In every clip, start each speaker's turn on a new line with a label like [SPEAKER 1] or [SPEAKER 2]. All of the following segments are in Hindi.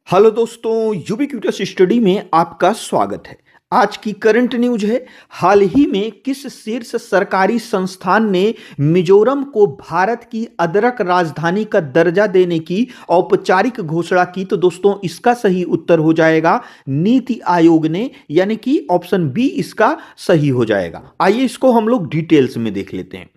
[SPEAKER 1] हेलो दोस्तों, यूबिक्विटस स्टडी में आपका स्वागत है। आज की करंट न्यूज है, हाल ही में किस शीर्ष सरकारी संस्थान ने मिजोरम को भारत की अदरक राजधानी का दर्जा देने की औपचारिक घोषणा की? तो दोस्तों इसका सही उत्तर हो जाएगा नीति आयोग ने, यानी कि ऑप्शन बी इसका सही हो जाएगा। आइए इसको हम लोग डिटेल्स में देख लेते हैं।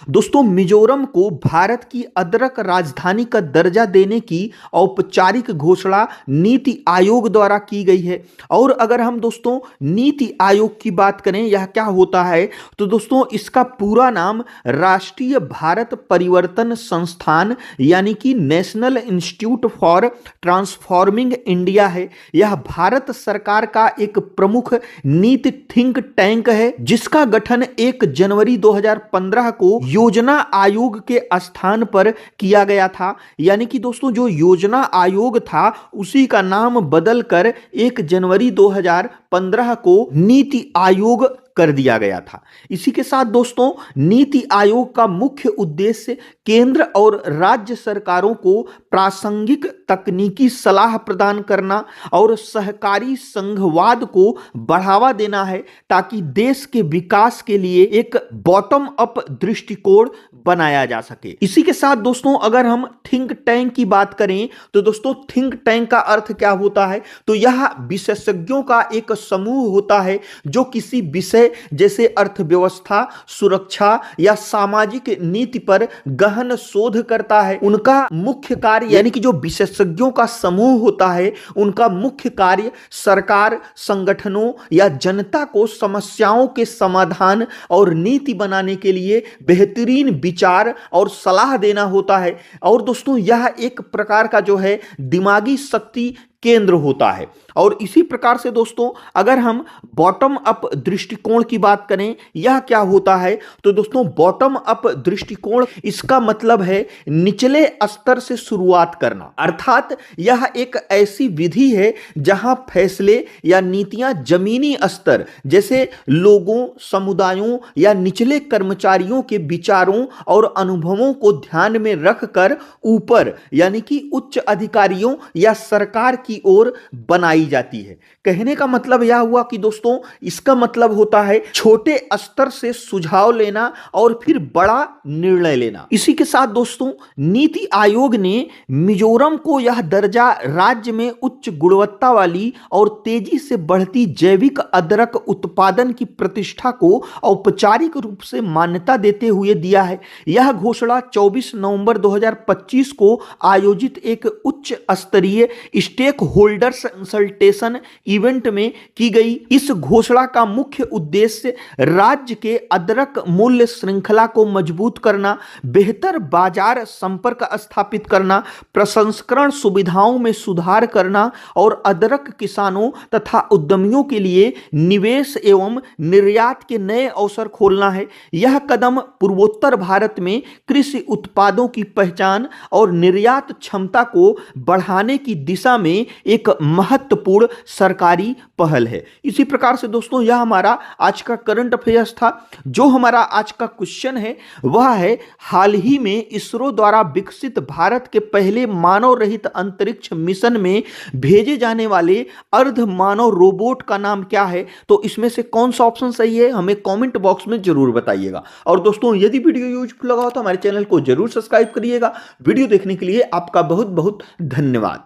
[SPEAKER 1] दोस्तों, मिजोरम को भारत की अदरक राजधानी का दर्जा देने की औपचारिक घोषणा नीति आयोग द्वारा की गई है। और अगर हम दोस्तों नीति आयोग की बात करें, यह क्या होता है, तो दोस्तों इसका पूरा नाम राष्ट्रीय भारत परिवर्तन संस्थान यानी कि national institute for transforming India है। यह भारत सरकार का एक प्रमुख नीति थिंक टैंक है, जिसका गठन 1 जनवरी 2015 को योजना आयोग के स्थान पर किया गया था। यानी कि दोस्तों जो योजना आयोग था उसी का नाम बदलकर 1 जनवरी 2015 को नीति आयोग कर दिया गया था। इसी के साथ दोस्तों नीति आयोग का मुख्य उद्देश्य केंद्र और राज्य सरकारों को प्रासंगिक तकनीकी सलाह प्रदान करना और सहकारी संघवाद को बढ़ावा देना है, ताकि देश के विकास के लिए एक बॉटम अप दृष्टिकोण बनाया जा सके। इसी के साथ दोस्तों अगर हम थिंक टैंक की बात करें, तो दोस्तों थिंक टैंक का अर्थ क्या होता है, तो यह विशेषज्ञों का एक समूह होता है जो किसी विषय जैसे अर्थव्यवस्था, सुरक्षा या सामाजिक नीति पर गहन शोध करता है। उनका मुख्य कार्य यानी कि जो विशेषज्ञों का समूह होता है, उनका मुख्य कार्य सरकार, संगठनों या जनता को समस्याओं के समाधान और नीति बनाने के लिए बेहतरीन विचार और सलाह देना होता है। और दोस्तों यह एक प्रकार का जो है दिमागी शक्ति केंद्र होता है। और इसी प्रकार से दोस्तों अगर हम बॉटम अप दृष्टिकोण की बात करें, यह क्या होता है, तो दोस्तों बॉटम अप दृष्टिकोण इसका मतलब है निचले स्तर से शुरुआत करना। अर्थात यह एक ऐसी विधि है जहां फैसले या नीतियां जमीनी स्तर जैसे लोगों, समुदायों या निचले कर्मचारियों के विचारों और अनुभवों को ध्यान में रखकर ऊपर यानी कि उच्च अधिकारियों या सरकार की ओर बनाई जाती है। कहने का मतलब यह हुआ कि दोस्तों इसका मतलब होता है छोटे स्तर से सुझाव लेना और फिर बड़ा निर्णय लेना। इसी के साथ दोस्तों नीति आयोग ने मिजोरम को यह दर्जा राज्य में उच्च गुणवत्ता वाली और तेजी से बढ़ती जैविक अदरक उत्पादन की प्रतिष्ठा को औपचारिक रूप से मान्यता देते हुए दिया है। यह घोषणा 24 नवंबर 2025 को आयोजित एक उच्च स्तरीय स्टेक होल्डर्स कंसल्टेशन इवेंट में की गई। इस घोषणा का मुख्य उद्देश्य राज्य के अदरक मूल्य श्रृंखला को मजबूत करना, बेहतर बाजार संपर्क स्थापित करना, प्रसंस्करण सुविधाओं में सुधार करना और अदरक किसानों तथा उद्यमियों के लिए निवेश एवं निर्यात के नए अवसर खोलना है। यह कदम पूर्वोत्तर भारत में कृषि उत्पादों की पहचान और निर्यात क्षमता को बढ़ाने की दिशा में एक महत्वपूर्ण सरकारी पहल है। इसी प्रकार से दोस्तों यह हमारा आज का करंट अफेयर्स था। जो हमारा आज का क्वेश्चन है वह है, हाल ही में इसरो द्वारा विकसित भारत के पहले मानव रहित अंतरिक्ष मिशन में भेजे जाने वाले अर्ध मानव रोबोट का नाम क्या है? तो इसमें से कौन सा ऑप्शन सही है हमें कमेंट बॉक्स में जरूर बताइएगा। और दोस्तों यदि वीडियो यूजफुल लगा हो तो हमारे चैनल को जरूर सब्सक्राइब करिएगा। वीडियो देखने के लिए आपका बहुत बहुत धन्यवाद।